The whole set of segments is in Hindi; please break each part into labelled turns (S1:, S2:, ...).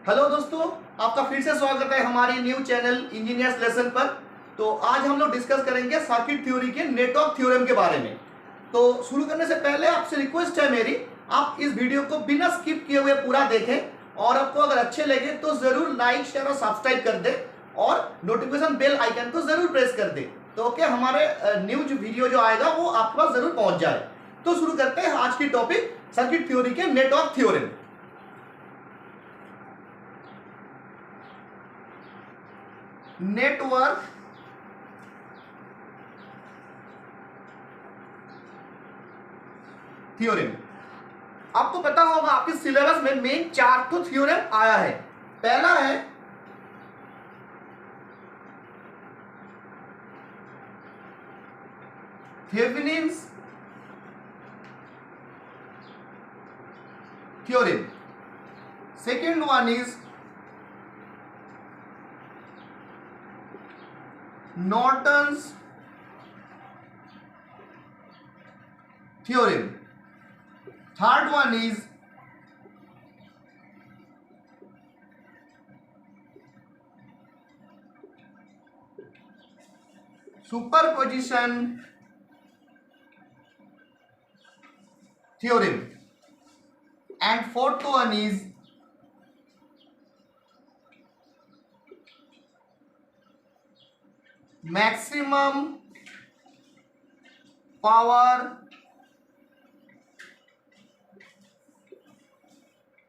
S1: हेलो दोस्तों, आपका फिर से स्वागत है हमारे न्यू चैनल इंजीनियर्स लेसन पर। तो आज हम लोग डिस्कस करेंगे सर्किट थ्योरी के नेटवर्क थ्योरम के बारे में। तो शुरू करने से पहले आपसे रिक्वेस्ट है मेरी, आप इस वीडियो को बिना स्किप किए हुए पूरा देखें और आपको अगर अच्छे लगे तो जरूर लाइक शेयर और सब्सक्राइब कर दे और नोटिफिकेशन बेल आइकन को जरूर प्रेस कर दे, तो ओके हमारे न्यू वीडियो जो आएगा वो आपके पास जरूर पहुंच जाए। तो शुरू करते हैं आज की टॉपिक सर्किट थ्योरी के नेटवर्क थ्योरम। नेटवर्क थ्योरम, आपको पता होगा आपके सिलेबस में मेन 4 तो थ्योरम आया है। पहला है Thevenin's theorem, second one is Norton's theorem. Third one is superposition theorem. And fourth one is maximum power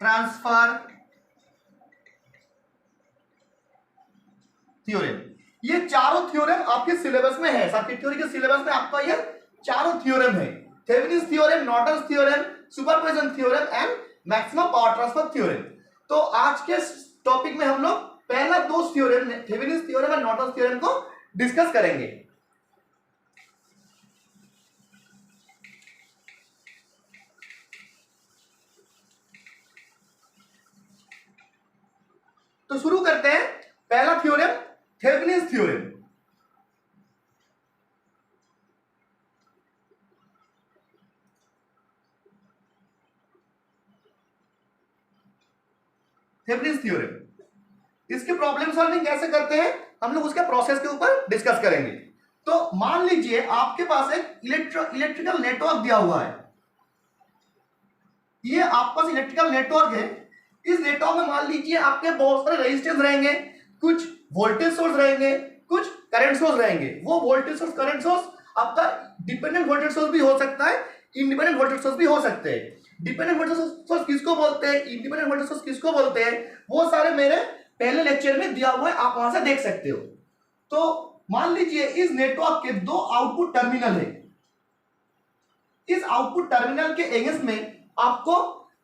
S1: transfer theorem. ये चारों थ्योरम आपके सिलेबस में है, सर्किट थ्योरी के सिलेबस में आपका ये चारों थ्योरम है। Thevenin's theorem, Norton's theorem, superposition theorem and maximum power transfer theorem. तो आज के टॉपिक में हम लोग पहला दो थ्योरम, थेवेनिन्स थ्योरम और नॉर्टन्स थ्योरम को डिस्कस करेंगे। तो शुरू करते हैं। पहला theorem Thevenin's theorem. Thevenin's theorem, इसके प्रॉब्लम सॉल्विंग कैसे करते हैं हम लोग उसके प्रोसेस के ऊपर डिस्कस करेंगे। तो मान लीजिए आपके पास एक इलेक्ट्रिकल नेटवर्क दिया हुआ है। ये आपके पास इलेक्ट्रिकल नेटवर्क है। इस नेटवर्क में मान लीजिए आपके बहुत सारे रेजिस्टेंस रहेंगे, कुछ वोल्टेज सोर्स रहेंगे, कुछ करंट सोर्स रहेंगे। वो वोल्टेज सोर्स, करंट सोर्स आपका डिपेंडेंट वोल्टेज सोर्स भी हो सकता है, इंडिपेंडेंट वोल्टेज सोर्स भी हो सकते हैं। डिपेंडेंट वोल्टेज सोर्स किसको बोलते हैं, इंडिपेंडेंट वोल्टेज सोर्स किसको बोलते हैं, वो सारे मेरे पहले लेक्चर में दिया हुआ है, आप वहां से देख सकते हो। तो मान लीजिए इस नेटवर्क के दो आउटपुट टर्मिनल है। इस आउटपुट टर्मिनल के अगेंस्ट में आपको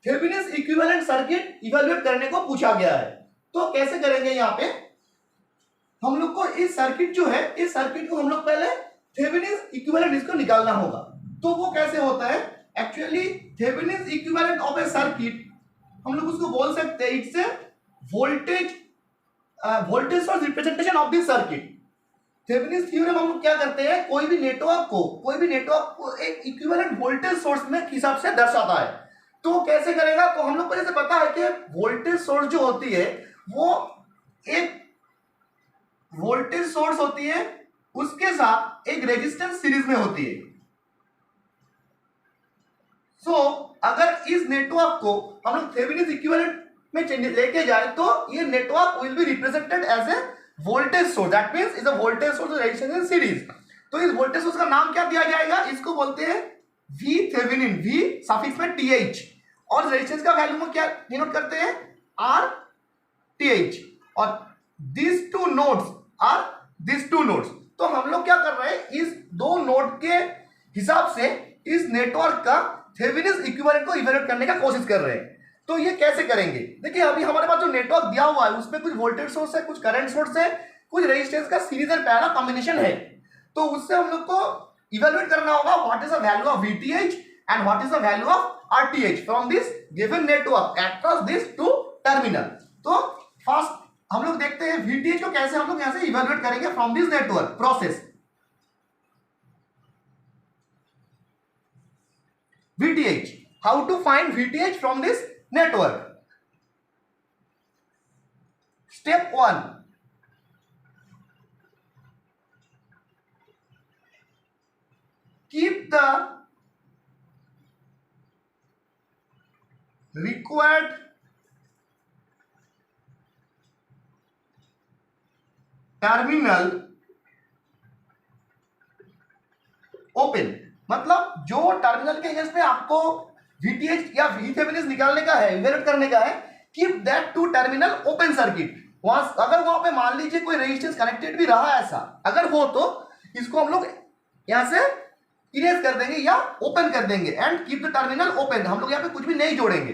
S1: थेवेनिन्स इक्विवेलेंट सर्किट इवैल्यूएट करने को पूछा गया है। तो कैसे करेंगे, यहाँ पे हम लोग को इस सर्किट जो है, इस सर्किट को हम लोग पहले थेवेनिन्स इक्विवेलेंट इसको निकालना होगा। तो वो कैसे होता है, actually Thevenin's equivalent of A circuit हम लोग उसको बोल सकते हैं, it's a voltage source representation of this circuit. Thevenin's theorem हम लोग क्या करते हैं, कोई भी नेटवर्क को एक इक्विवेलेंट वोल्टेज सोर्स में हिसाब से दर्शाता है। तो कैसे करेगा, तो हम लोग को जैसे पता है कि वोल्टेज सोर्स जो होती है वो एक वोल्टेज सोर्स होती है, उसके साथ एक रेजिस्टेंस सीरीज में होती है। सो अगर इस नेटवर्क को हम लोग थेवेनिन्स इक्विवेलेंट में लेके जाए तो ये network will be represented as a voltage source, that means is a voltage source resistance in series. तो इस वोल्टेज सोर्स का नाम क्या दिया जाएगा, इसको बोलते हैं V थेवेनिन, V सफिक्स में TH, और रेजिस्टेंस का वैल्यू में क्या डिनोट करते हैं, RTH, और this two nodes are this two nodes. तो हम लोग क्या कर रहे हैं, इस दो नोड के हिसाब से इस नेटवर्क का थेवेनिन्स इक्विवेलेंट को इवैल्यूएट करने का कोशिश कर रहे हैं। तो ये कैसे करेंगे, देखिए अभी हमारे पास जो नेटवर्क दिया हुआ है उसमें कुछ वोल्टेज सोर्स है, कुछ करंट सोर्स है, कुछ रेजिस्टेंस का सीरीज एंड पैरेलल कॉम्बिनेशन है। तो उससे हम लोग को इवैल्यूएट करना होगा what is the value of VTH and what is the value of RTH from this given network across this two terminal. तो फर्स्ट हम लोग देखते हैं VTH को कैसे हम लोग यहां से इवैल्यूएट करेंगे from this network process. VTH, how to find VTH from this network? Step 1, keep the required terminal open. मतलब जो टर्मिनल के अगेंस्ट में आपको VTH या VThevenin निकालने का है, इवेल्युएट करने का है, keep that two terminal open circuit. वहां अगर वहां पे मान लीजिए कोई रेजिस्टेंस कनेक्टेड भी रहा, ऐसा अगर हो तो इसको हम लोग यहां से इरेज कर देंगे या ओपन कर देंगे। And keep the terminal open, हम लोग यहाँ पे कुछ भी नहीं जोड़ेंगे,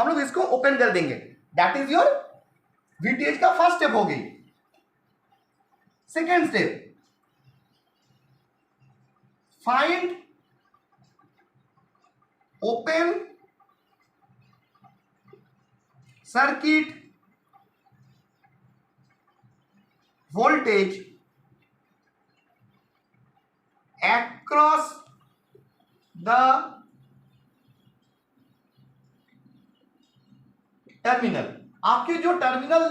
S1: हम लोग इसको ओपन कर देंगे। दैट इज योर VTH का फर्स्ट स्टेप हो गई। Second step, find open circuit voltage across the terminal. आपके जो टर्मिनल,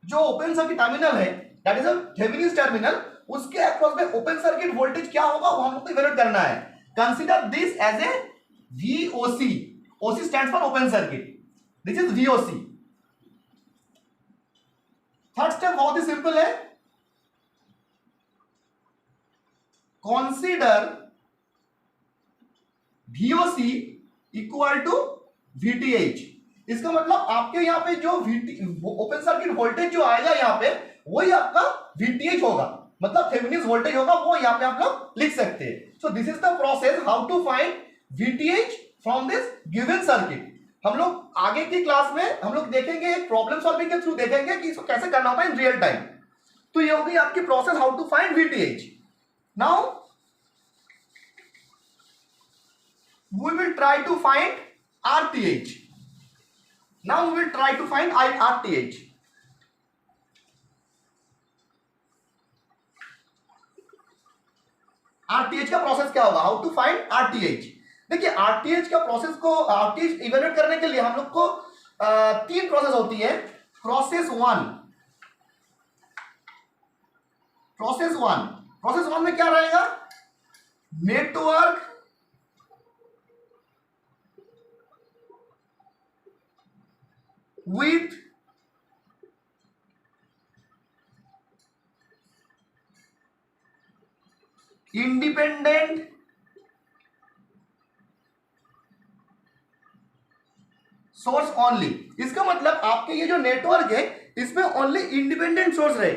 S1: जो ओपन सर्किट टर्मिनल है, that is a Thevenin terminal, उसके अक्रॉस में ओपन सर्किट वोल्टेज क्या होगा वो हम लोग को इवैल्यूएट करना है। Consider this as a VOC। OC stands for open circuit, this is VOC। Third step बहुत ही सिंपल है, consider VOC equal to VTH। इसका मतलब आपके यहां पे जो ओपन सर्किट वोल्टेज जो आएगा यहां पे, वही आपका VTH होगा, मतलब थेवेनिन वोल्टेज होगा, वो यहां पे आप लोग लिख सकते हैं। So this is the process how to find VTH from this given circuit. हम लोग आगे की क्लास में हम लोग देखेंगे, एक प्रॉब्लम सॉल्विंग के थ्रू देखेंगे कि इसको कैसे करना होता है इन रियल टाइम। तो ये होगी आपकी process how to find VTH। Now we will try to find RTH. Now we will try to find RTH. RTH का प्रोसेस क्या होगा, हाउ टू फाइंड RTH। देखिए RTH का प्रोसेस को, RTH इवेल्युएट करने के लिए हम लोग को 3 प्रोसेस होती है। प्रोसेस वन में क्या रहेगा, network with independent source only. इसका मतलब आपके ये जो नेटवर्क है इसमें ओनली इंडिपेंडेंट सोर्स रहे,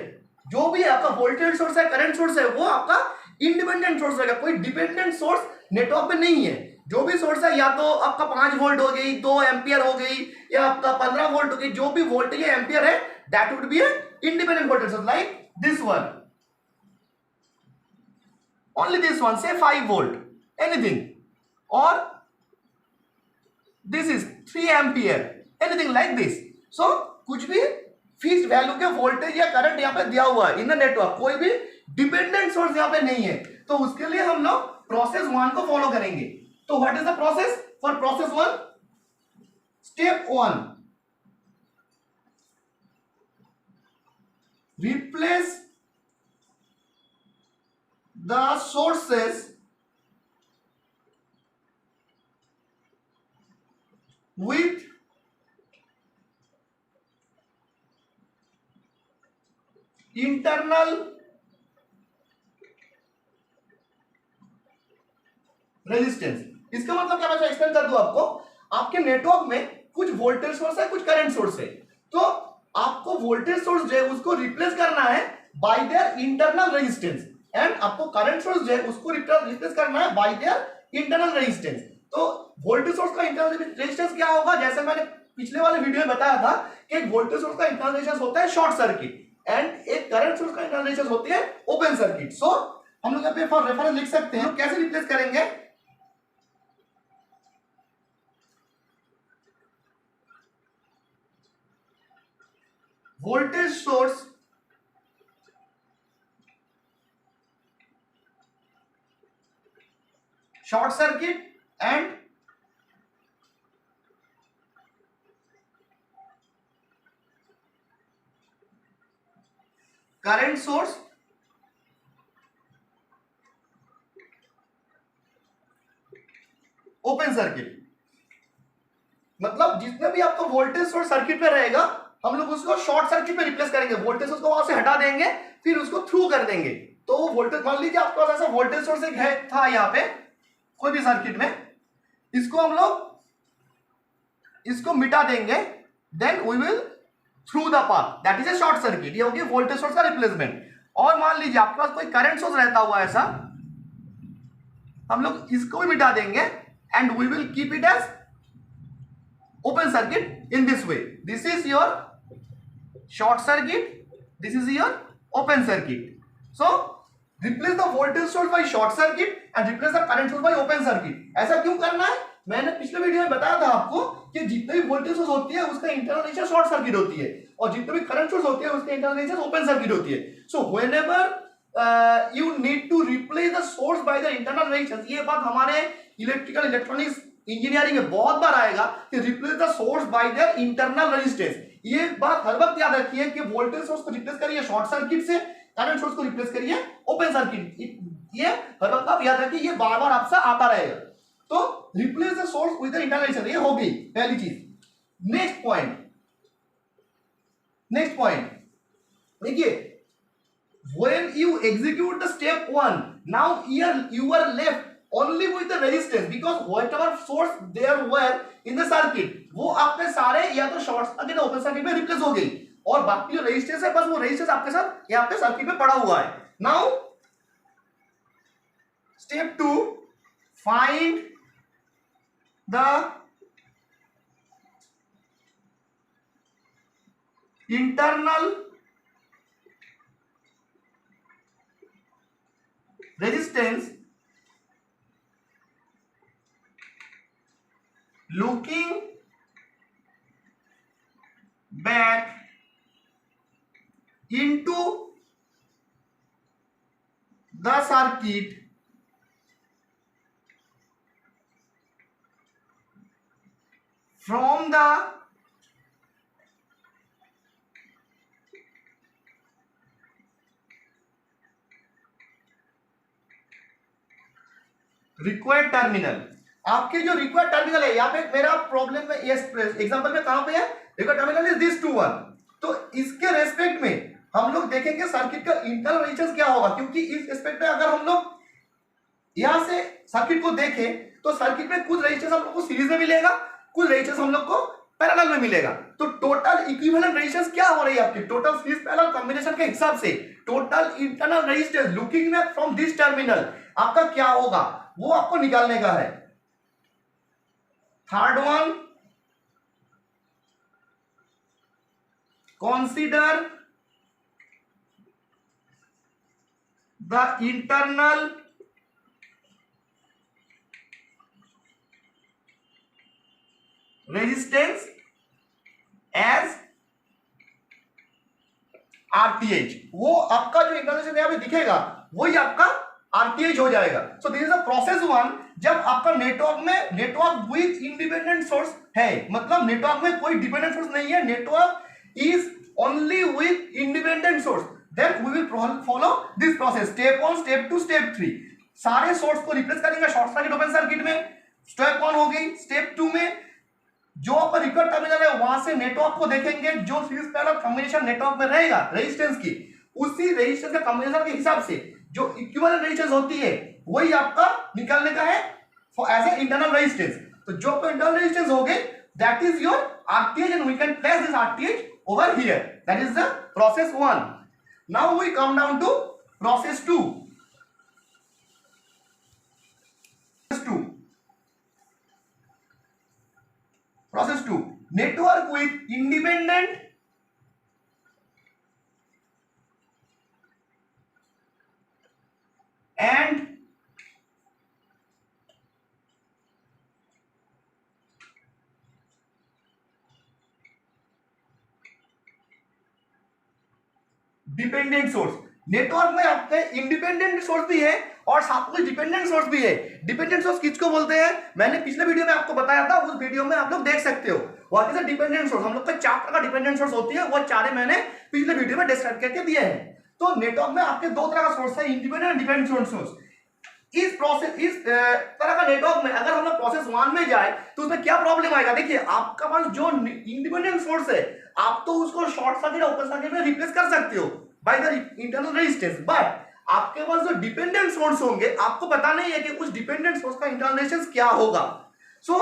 S1: जो भी आपका वोल्टेज सोर्स है, करंट सोर्स है, वो आपका इंडिपेंडेंट सोर्स रहेगा, कोई डिपेंडेंट सोर्स नेटवर्क पे नहीं है। जो भी सोर्स है, या तो आपका 5 वोल्ट हो गई, 2 एम्पियर हो गई, या आपका 15 वोल्ट हो गई, जो भी वोल्टेज है एम्पियर है, that would be a independent voltage source, like this one, only this one, say 5 volt, anything, or this is 3 ampere, anything like this। so कुछ भी फिक्स्ड वैल्यू के वोल्टेज या करंट यहाँ पे दिया हुआ है इन द नेटवर्क, कोई भी डिपेंडेंट सोर्स यहाँ पे नहीं है, तो उसके लिए हम लोग प्रोसेस 1 को फॉलो करेंगे। तो what is the process for process 1? Step 1, replace the sources with internal resistance. इसका मतलब क्या, मैं एक्सप्लेन कर दूं आपको। आपके नेटवर्क में कुछ वोल्टेज सोर्स है, कुछ करंट सोर्स है, तो आपको वोल्टेज सोर्स जो है उसको रिप्लेस करना है bye their internal resistance, and आपको करंट सोर्स जो है उसको रिप्लेस करना है बाय देयर इंटरनल रेजिस्टेंस। तो वोल्टेज सोर्स का इंटरनल रेजिस्टेंस क्या होगा, जैसे मैंने पिछले वाले वीडियो में बताया था कि एक वोल्टेज सोर्स का इंटरनल रेजिस्टेंस होता है शॉर्ट सर्किट, एंड एक करंट सोर्स का इंटरनल रेजिस्टेंस होती है ओपन सर्किट। सो हम लोग यहाँ पे फॉर रेफरेंस लिख सकते हैं, कैसे रिप्लेस करेंगे। Voltage source short circuit and current source open circuit, मतलब जितने भी आपका वोल्टेज सोर्स सर्किट पे रहेगा हम लोग उसको शॉर्ट सर्किट पे रिप्लेस करेंगे, वोल्टेज सोर्स को वहां से हटा देंगे, फिर उसको थ्रू कर देंगे। तो वोल्टेज, मान लीजिए आपके पास ऐसा वोल्टेज सोर्स एक है था यहाँ पे कोई भी सर्किट में, इसको हम लोग इसको मिटा देंगे, then we will through the path, that is a short circuit. ये होगी वोल्टेज सोर्स का रिप्लेसमेंट। और मान लीजिए आपके पास कोई करंट सोर्स रहता हुआ ऐसा, हम लोग इसको भी मिटा देंगे and we will keep it as open circuit in this way. This is your short circuit, this is your open circuit. So replace the voltage source by short circuit and replace the current source by open circuit. ऐसा क्यों करना है? मैंने पिछले वीडियो में बताया था आपको कि जितने भी वोल्टेज सोर्स होती है उसका इंटरनल रेजिस्टेंस शॉर्ट सर्किट होती है, और जितने भी करंट सोर्स होती है उसका इंटरनल रेजिस्टेंस ओपन सर्किट होती है। So whenever you need to replace the source by the internal resistance, ये बात हमारे इलेक्ट्रिकल इलेक्ट्रॉनिक्स इंजीनियरिंग में बहुत बार आएगा कि replace the source by their internal resistance. ये बात हर वक्त याद रखिए कि वोल्टेज सोर्स को रिप्लेस करिए शॉर्ट सर्किट से, करंट सोर्स को रिप्लेस करिए ओपन सर्किट। ये हर वक्त आप याद रखिए, ये बार बार आपसे आता रहेगा। तो replace the source with the internal resistance, ये हो गई पहली चीज। नेक्स्ट पॉइंट देखिए, when you execute the step 1, now here you are left only with the resistance, because whatever source there were in the circuit वो आपके सारे या तो शॉर्ट सर्किट ओपन सर्किट में रिप्लेस हो गई, और बाकी जो रेजिस्टेंस है बस वो रेजिस्टेंस आपके साथ यहाँ पे सर्किट में पड़ा हुआ है। Now step 2, find the internal resistance looking back into the circuit from the required terminal। आपके जो रिक्वायर्ड टर्मिनल है यहाँ पे मेरा प्रॉब्लम में एग्जांपल में कहां पे है, required terminal is this two one. तो इसके रेस्पेक्ट में हम लोग देखेंगे सर्किट का इंटरनल रेजिस्टेंस क्या होगा, क्योंकि इस एस्पेक्ट में अगर हम लोग यहां से सर्किट को देखें तो सर्किट में कुछ रेजिस्टेंस हम लोग को सीरीज में मिलेगा, कुछ रेजिस्टेंस हम लोग को पैरेलल में मिलेगा। तो टोटल इक्विवेलेंट रेजिस्टेंस क्या हो रही है आपकी, टोटल सीरीज पैरेलल कॉम्बिनेशन के हिसाब से total internal resistance looking back from this terminal आपका क्या होगा वो आपको निकालने का है। Third one, consider the internal resistance as RTH। वो आपका जो इंटरनल रेजिस्टेंस यहाँ पे दिखेगा वही आपका RTH हो जाएगा। सो दिस इज अ प्रोसेस 1। जब आपका नेटवर्क विद इंडिपेंडेंट सोर्स है, मतलब नेटवर्क में कोई डिपेंडेंट सोर्स नहीं है, network is only with independent source, then we will follow this process, step 1, step 2, step 3। सारे सोर्स को रिप्लेस करेंगे शॉर्ट सर्किट ओपन सर्किट में। स्टेप 1 हो गई। स्टेप 2 में जो आपका रिक्वायर्ड टर्मिनल है वहां से नेटवर्क को देखेंगे, जो सीरीज पैरेलल कॉम्बिनेशन नेटवर्क में रहेगा रेजिस्टेंस की, उसी रेजिस्टेंस के कॉम्बिनेशन के हिसाब से जो इक्विवेलेंट रेजिस्टेंस होती है वही आपका निकालने का है for as a internal resistance. तो जो आपका इंटरनल रेजिस्टेंस हो गई that is your RTH and we can place this RTH over here। That is the process 1। Now we come down to process 2। Process 2, network with independent and dependent source. Network में आपके इंडिपेंडेंट सोर्स भी है और साथ में डिपेंडेंट सोर्स भी है। डिपेंडेंट सोर्स किसको बोलते हैं मैंने पिछले वीडियो में आपको बताया था, उस वीडियो में आप लोग देख सकते हो। What is a dependent source, हम लोग का 4 प्रकार का डिपेंडेंट सोर्स होती है, वो चारे मैंने पिछले वीडियो में डिस्क्राइब करके दिए हैं। तो नेटवर्क में आपके दो तरह का सोर्स है, इंडिपेंडेंट और डिपेंडेंट सोर्स। इस तरह का नेटवर्क में अगर हम लोग प्रोसेस 1 में जाए तो उसमें क्या प्रॉब्लम आएगा, देखिए आपका पास जो इंडिपेंडेंट सोर्स है आप तो उसको शॉर्ट सर्किट और ओपन सर्किट में रिप्लेस कर सकते हो bye the internal resistance, but आपके पास जो डिपेंडेंट सोर्स होंगे आपको पता नहीं है कि उस डिपेंडेंट सोर्स का इंटरनल रेजिस्टेंस क्या होगा। So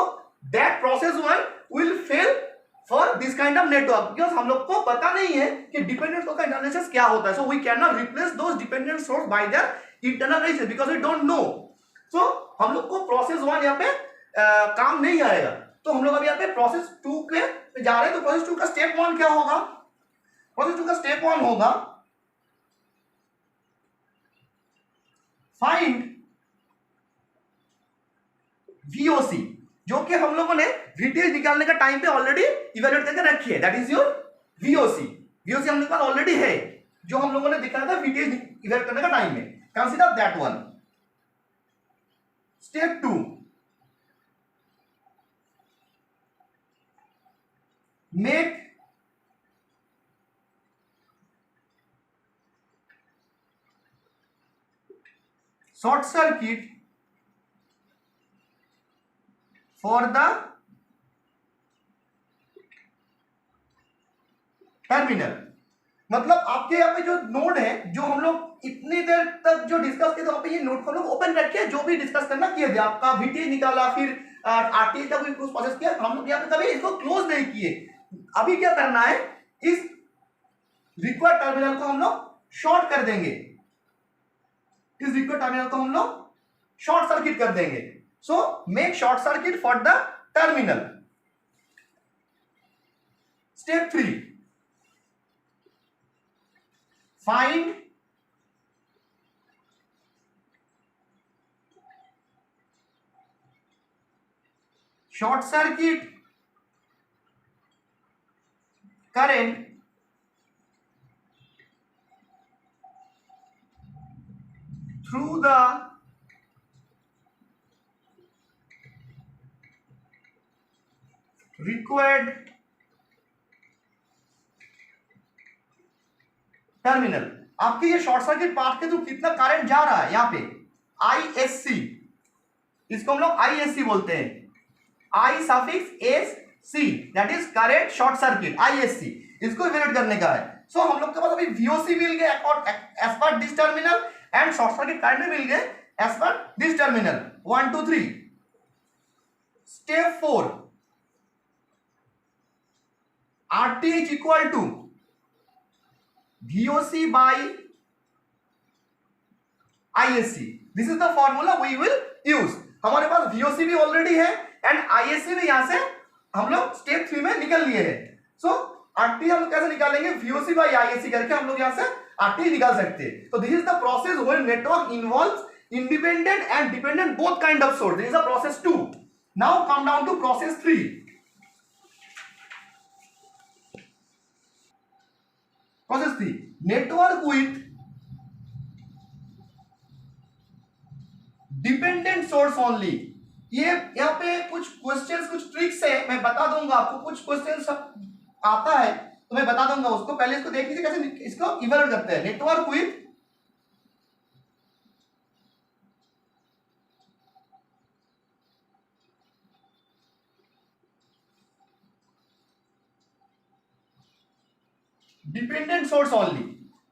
S1: that process 1 will fail for this kind of network, because हम लोग को पता नहीं है कि डिपेंडेंट सोर्स का इंटरनल रेजिस्टेंस क्या होता है। So we can not replace those dependent source by their internal resistance because we don't know. So हम लोग को प्रोसेस 1 यहाँ पे काम नहीं आएगा। तो हम लोग अभी यहाँ पे प्रोसेस 2 पे जा रहे हैं। तो प्रोसेस 2 का स्टेप 1 क्या होगा, प्रोसेस 2 का स्टेप 1 होगा फाइंड VOC, जो कि हम लोगों ने VTH निकालने का टाइम पे ऑलरेडी इवैल्यूएट करके रखी है, that is your VOC। VOC हम लोग पास ऑलरेडी है जो हम लोगों ने दिखाया था VTH इवैल्यूएट करने का टाइम में, consider that one. Step 2, make short circuit for the terminal. मतलब आपके यहाँ पे जो नोड है, जो हम लोग इतनी देर तक जो डिस्कस किए, तो आप ये नोड को लोग ओपन रखे, जो भी डिस्कस करना किए थे, आपका VTH निकाला, फिर RTH का कुछ प्रोसेस किया, हम लोग यहाँ पे कभी इसको क्लोज नहीं किए। अभी क्या करना है, इस रिक्वायर्ड टर्मिनल को हम लोग शॉर्ट कर देंगे, इस रिक्वायर्ड टर्मिनल को हम लोग शॉर्ट सर्किट कर देंगे। So make short circuit for the terminal. Step 3, find short circuit current through the required terminal. आपके ये शॉर्ट सर्किट पाथ के थ्रू कितना करंट जा रहा है, यहाँ पे ISC, इसको हम लोग ISC बोलते हैं, I suffix SC, that is current short circuit, ISC, इसको इवैल्यूएट करने का है। सो हम लोग के पास अभी VOC मिल गया as per this terminal and short circuit current मिल गए as per this terminal. 1 2 3। Step 4, RTH equal to VOC by ISC, this is the formula we will use. हमारे पास VOC भी ऑलरेडी है एंड ISC भी यहां से हम लोग स्टेप 3 में निकल लिए हैं। सो RTH हम लोग कैसे निकालेंगे, VOC by ISC करके हम लोग यहां से RTH निकाल सकते हैं। तो this is the process when network involves independent and dependent both kind of source. This is a process 2. Now come down to process 3. Process 3, network with dependent source only. ये यहाँ पे कुछ क्वेश्चंस, कुछ ट्रिक्स है, मैं बता दूंगा आपको। कुछ क्वेश्चंस आता है तो मैं बता दूंगा उसको, पहले इसको देख लीजिए कैसे इसको इवैल्यूएट करते हैं। Network with dependent source only.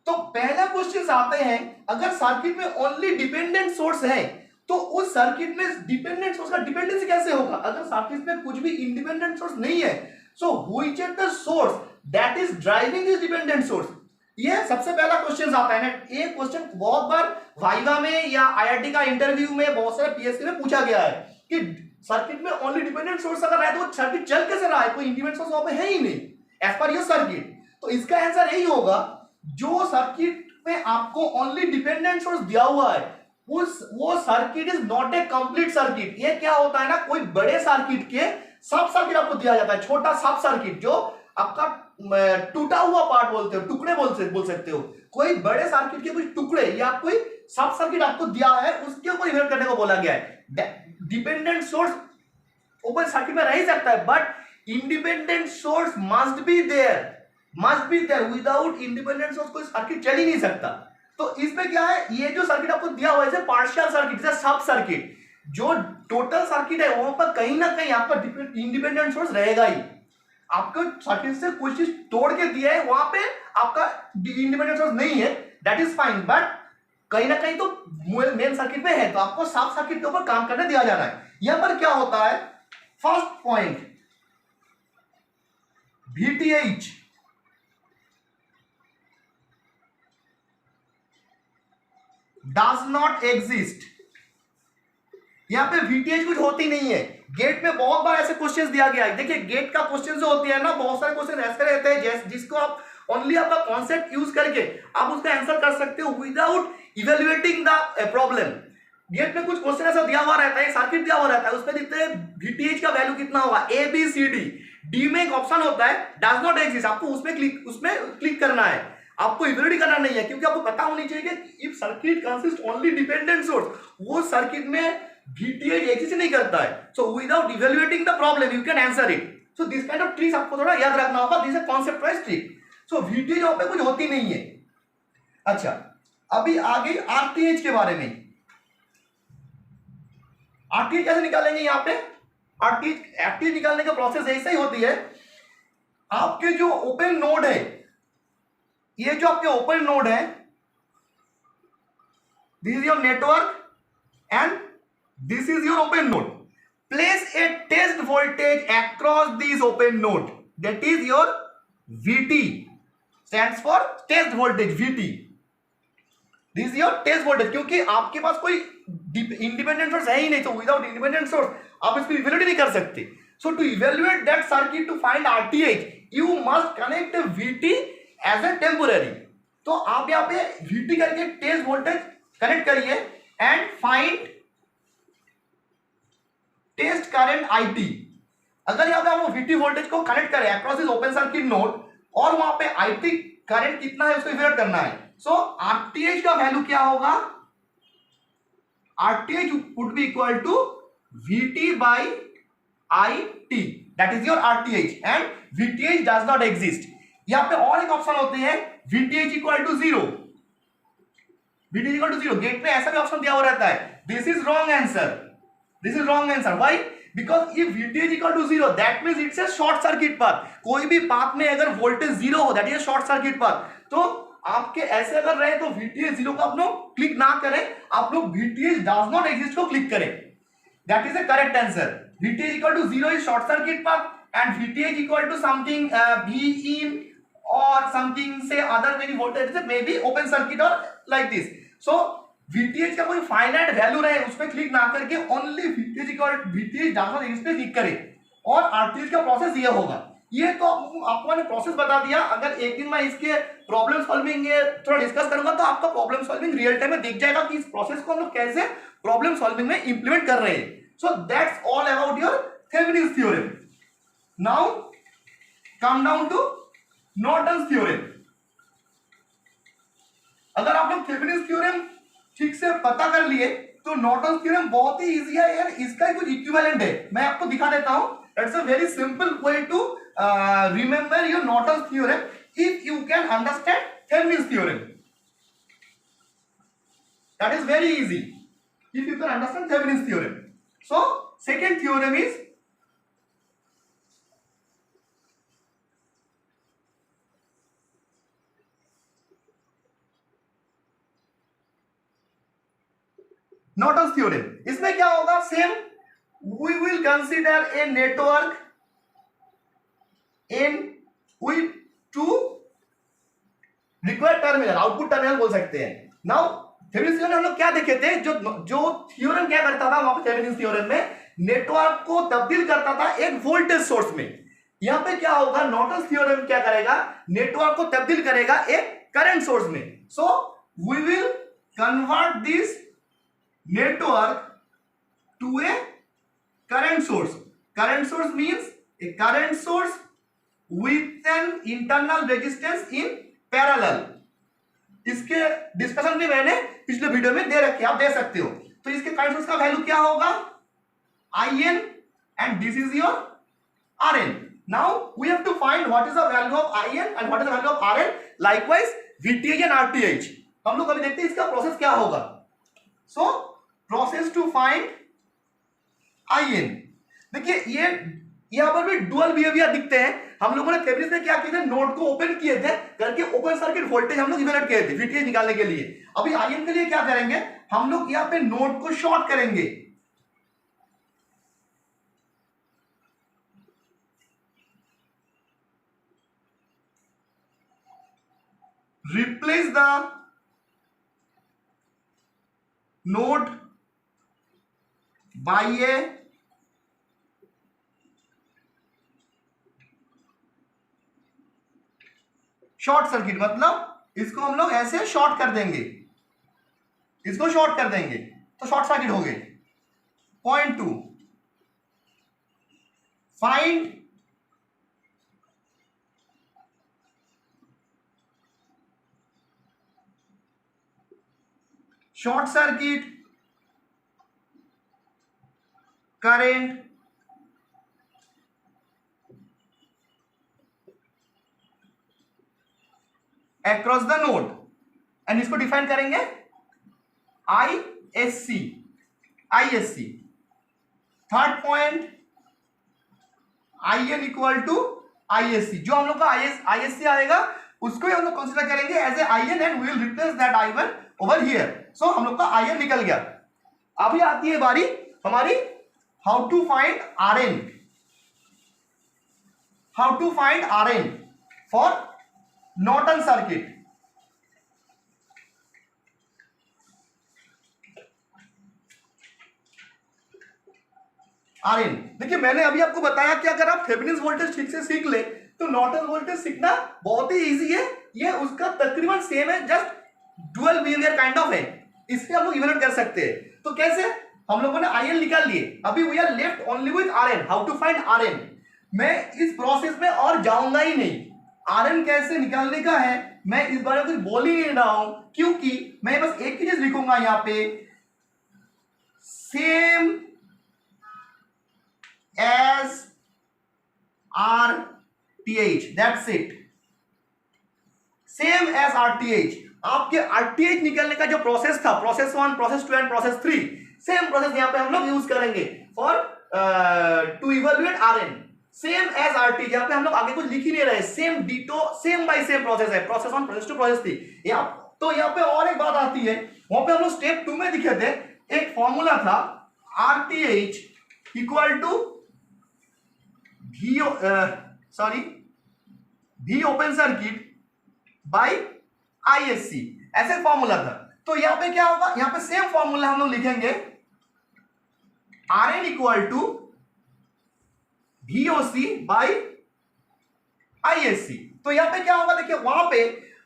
S1: तो पहला क्वेश्चन आते हैं, अगर सर्किट में ओनली डिपेंडेंट सोर्स है तो उस सर्किट में डिपेंडेंट सोर्स का डिपेंडेंसी कैसे होगा। अगर सर्किट में कुछ भी इंडिपेंडेंट सोर्स नहीं है, so which is the source that is driving this dependent source. ये सबसे पहला क्वेश्चन आता है ना। ये क्वेश्चन बहुत बार वाइवा में या IIT का इंटरव्यू में, बहुत सारे PSC में पूछा गया है कि सर्किट में ओनली डिपेंडेंट सोर्स अगर है तो सर्किट चल कैसे रहा है, कोई इंडिपेंडेंट सोर्स वहां पे है ही नहीं एज पर योर सर्किट। तो इसका आंसर यही होगा, जो सर्किट में आपको ओनली डिपेंडेंट सोर्स दिया हुआ है वो circuit is not a complete circuit. ये क्या होता है ना, कोई बड़े सर्किट के सब सर्किट आपको दिया जाता है, छोटा सब सर्किट जो आपका टूटा हुआ पार्ट बोलते हो, टुकड़े बोल सकते हो। कोई बड़े सर्किट के कुछ टुकड़े या कोई सब सर्किट आपको दिया है, उसके ऊपर इवैल्यूएट करने को बोला गया है। डिपेंडेंट सोर्स ओपन सर्किट में रह सकता है but independent source must be there must be there, without independent source कोई सर्किट चल ही नहीं सकता। तो इसमें क्या है, ये जो सर्किट आपको दिया हुआ है पार्शियल सर्किट, जैसे सब सर्किट, जो टोटल सर्किट है वहां पर कहीं ना कहीं आपका इंडिपेंडेंट सोर्स रहेगा ही। आपको सर्किट से कुछ चीज तोड़ के दिया है, वहां पे आपका इंडिपेंडेंट सोर्स नहीं है, दैट इज फाइन, बट कहीं ना कहीं तो मेन सर्किट में है, तो आपको सब सर्किट के ऊपर काम करने दिया जा रहा है। यहां पर क्या होता है, first point, VTH does not exist. यहां पे VTH कुछ होती नहीं है। गेट में बहुत बार ऐसे क्वेश्चंस दिया गया है, देखिए गेट का क्वेश्चन जो होती है ना, बहुत सारे क्वेश्चन ऐसे रहते हैं जिसको आप ओनली आपका कॉन्सेप्ट यूज करके आप उसका आंसर कर सकते हो without evaluating the problem. Get में कुछ क्वेश्चन ऐसा दिया हुआ रहता है, सर्किट दिया हुआ रहता है, उसमें दिखते हैं VTH का वैल्यू कितना होगा, ABCD, डी में एक ऑप्शन होता है डज नॉट एग्जिस्ट, आपको उसमें क्लिक करना है, आपको इवेल्युएट करना नहीं है, क्योंकि आपको पता होनी चाहिए कि if circuit consist only dependent source, वो सर्किट में VTH एग्जिस्ट नहीं करता है। So without evaluating the problem you can answer it. So this kind of tricks आपको थोड़ा याद रखना होगा, this is concept wise trick. So VTH यहाँ पे कुछ होती नहीं है। अच्छा, अभी आगे RTH के बारे में। RTH कैसे निकालेंगे, यहाँ पे RTH निकालने का प्रोसेस ऐसा ही होती है, आपके जो ओपन नोड है, ये जो आपके ओपन नोड है, this is your network and this is your open node, place a test voltage across this open node, that is your VT, stands for test voltage, VT, this is your test voltage, क्योंकि आपके पास कोई इंडिपेंडेंट सोर्स है ही नहीं, तो विदाउट इंडिपेंडेंट सोर्स आप इसको इवेल्युएट नहीं कर सकते। So to evaluate that circuit to find RTH you must connect VT as a temporary. तो आप यहाँ पे VT करके टेस्ट वोल्टेज कनेक्ट करिए and find test current IT। अगर यहाँ पे आप VT वोल्टेज को कनेक्ट करें across this open circuit node और वहां पे IT करंट कितना है उसको इवेल्युएट करना है। सो RTH का वैल्यू क्या होगा, RTH would be equal to VT by IT, that is your RTH, and VTH does not exist। यहाँ पे और एक ऑप्शन होते हैं VTH equal to 0, VTH equal to 0, gate में ऐसा भी ऑप्शन दिया हुआ रहता है, this is wrong answer, this is wrong answer, why, because if VTH equal to 0 that means it's a short circuit path, कोई भी पाथ में अगर वोल्टेज 0 हो that is short circuit path. तो आपके ऐसे अगर रहे तो VTH 0 को आप लोग क्लिक ना करें, आप लोग VTH डज नॉट एग्जिस्ट को क्लिक करें, that is the correct answer. VTH equal to 0 is short circuit path and VTH equal to something V in or something say other many voltage maybe open circuit or like this। So VTH का कोई फाइनाइट वैल्यू रहे उस पर क्लिक ना करके only VTH does not exist पे क्लिक करें और RTH का प्रोसेस ये होगा। ये तो आपको मैंने प्रोसेस बता दिया, अगर एक दिन मैं इसके प्रॉब्लम सॉल्विंग थोड़ा डिस्कस करूंगा तो आपका प्रॉब्लम सॉल्विंग रियल टाइम में दिख जाएगा कि इस प्रोसेस को हम लोग कैसे प्रॉब्लम सॉल्विंग में इंप्लीमेंट कर रहे हैं। So that's all about your Thevenin's theorem. Now come down to Norton's theorem. अगर आप लोग थेवेनिन्स थ्योरम ठीक से पता कर लिए तो नॉर्टन्स थ्योरम बहुत ही इजी है यार, इसका कुछ इक्विवेलेंट है, मैं आपको दिखा देता हूं। It's a very simple way to remember your Norton's theorem if you can understand Thevenin's theorem. That is very easy if you can understand Thevenin's theorem. So second theorem is Norton's theorem। इसमें क्या होगा, same, we will consider a network in with two required terminal, output terminal बोल सकते हैं। नाउ थेवेनिन्स थ्योरम हम लोग क्या देखे थे, जो थ्योरम क्या करता था वहां पे थेवेनिन्स थ्योरम में नेटवर्क को तब्दील करता था एक वोल्टेज सोर्स में। यहां पे क्या होगा, नॉर्टन्स थ्योरम क्या करेगा, नेटवर्क को तब्दील करेगा एक करंट सोर्स में। So we will convert this network to a current source. Current source means a current source with an internal resistance in parallel। इसके डिस्कशन भी मैंने पिछले वीडियो में दे रखी है, आप दे सकते हो। तो इसके करंट सोर्स का वैल्यू क्या होगा, IN and this is your RN। Now we have to find what is the value of IN and what is the value of RN. Likewise VTH and RTH. हम लोग अभी देखते हैं इसका प्रोसेस क्या होगा. So process to find IN. देखिए ये यहाँ पर भी डुअल बिहेवियर दिखते हैं. हम लोगों ने थेवेनिन में क्या किए थे, नोड को ओपन किए थे, करके ओपन सर्किट वोल्टेज हम लोग इवैल्यूएट किए थे VTH निकालने के लिए. अभी IN के लिए क्या करेंगे, हम लोग यहाँ पे नोड को शॉर्ट करेंगे. Replace the node by a short circuit. मतलब इसको हम लोग ऐसे शॉर्ट कर देंगे, इसको शॉर्ट कर देंगे तो शॉर्ट सर्किट हो गए. Point 2, find short circuit current across the node. And इसको डिफाइन करेंगे ISC. Third point IN equal to ISC. जो हम लोग का ISC आएगा उसको ही हम लोग कंसीडर करेंगे as a IN and we will replace that I1 over here. So हम लोग का IN निकल गया. अभी आती है बारी हमारी how to find RN. How to find RN for Norton circuit. RN देखिए मैंने अभी आपको बताया कि अगर आप थेवेनिन वोल्टेज ठीक से सीख ले तो नॉर्टन वोल्टेज सीखना बहुत ही इजी है. ये उसका तकरीबन सेम है, just dual behaviour kind of है. इससे हम लोग इवैल्यूएट कर सकते हैं. तो कैसे, हम लोगों ने IN निकाल लिए. अभी we are left only with RN. How to find RN. मैं इस प्रोसेस में और जाऊंगा ही नहीं. RN कैसे निकालने का है मैं इस बारे में कुछ बोल ही नहीं रहा हूं, क्योंकि मैं बस एक ही चीज लिखूंगा यहां पे, same as RTH. That's it. Same as RTH. आपके RTH निकलने का जो प्रोसेस था, process 1, process 2 and process 3, same process यहां पे हम लोग यूज करेंगे for to evaluate RN. Same as RTH. यहाँ पे हम लोग आगे कुछ लिख ही नहीं रहे. Same ditto, same by same process है. Process 1, process 2, process 3. तो यहाँ पे और एक बात आती है, वहां पे हम लोग स्टेप 2 में दिखे थे, एक फॉर्मूला था RTH equal to V open circuit by ISC. ऐसे फॉर्मूला था. तो यहाँ पे क्या होगा, यहाँ पे सेम फॉर्मूला हम लोग लिखेंगे RN equal to VOC by ISC. तो यहाँ पे क्या होगा, देखिए वहां पे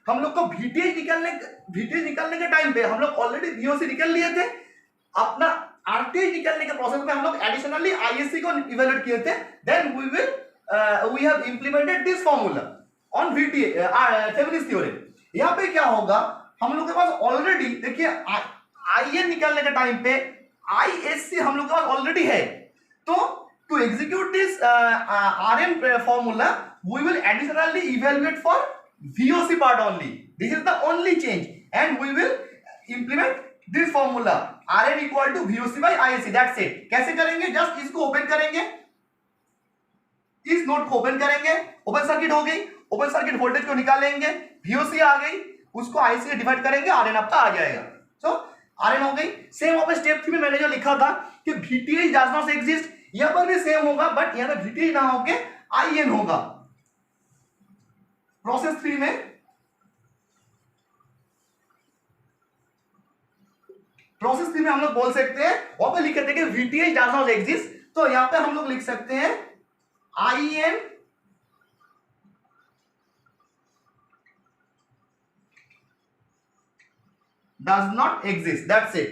S1: हम लोग को VTH निकालने के टाइम पे हम लोग ऑलरेडी VOC निकाल लिए थे. अपना RTH निकालने के प्रोसेस में हम लोग एडिशनली ISC को इवैल्यूएट किए थे. Then we have implemented this formula on Thevenin theorem. यहाँ पे क्या होगा, हम लोग के पास ऑलरेडी देखिए IN निकालने के टाइम पे ISC हम लोग के पास ऑलरेडी है. तो to execute this RN formula, we will additionally evaluate for VOC part only. This is the only change, and we will implement this formula RN equal to VOC by ISC. That's it. कैसे करेंगे, जस्ट इसको ओपन करेंगे, इस नोड को ओपन करेंगे, ओपन सर्किट हो गई. ओपन सर्किट वोल्टेज को निकालेंगे, VOC आ गई, उसको ISC से डिवाइड करेंगे, RN आपका आ जाएगा. सो RN हो गई. सेम वहां पे स्टेप 3 में मैंने जो लिखा था कि VTH does not exist, यहां पर भी सेम होगा, बट यहां पे VTH ना होके IN होगा. प्रोसेस 3 में हम लोग बोल सकते हैं, वहां पे लिखे थे कि VTH does not exist, तो यहां पे हम लोग लिख सकते हैं IN does not exist. That's it.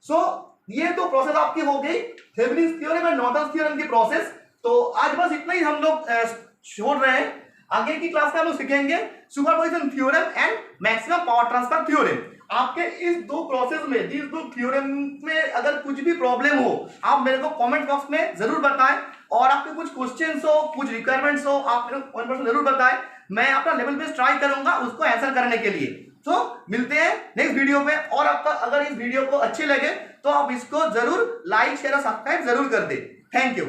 S1: So ये तो प्रोसेस आपकी हो गई थेवेनिन थ्योरम और नॉर्टन थ्योरम की प्रोसेस. तो आज बस इतना ही हम लोग छोड़ रहे हैं. आगे की क्लास में हम लोग सीखेंगे superposition theorem and maximum power transfer theorem. आपके इस दो प्रोसेस में, इस दो थ्योरम में अगर कुछ भी प्रॉब्लम हो, आप मेरे को कमेंट बॉक्स में जरूर बताएं, और आपके कुछ क्वेश्चंस हो, कुछ रिक्वायरमेंट्स हो, आप मेरे को कमेंट बॉक्स में जरूर बताएं। मैं अपना लेवल बेस्ट ट्राई करूंगा उसको आंसर करने के लिए। तो मिलते हैं नेक्स्ट वीडियो में, और आपका अगर इस वीडियो को अच्छे लगे तो आप इसको जरूर लाइक शेयर और सब्सक्राइब जरूर कर दे। Thank you.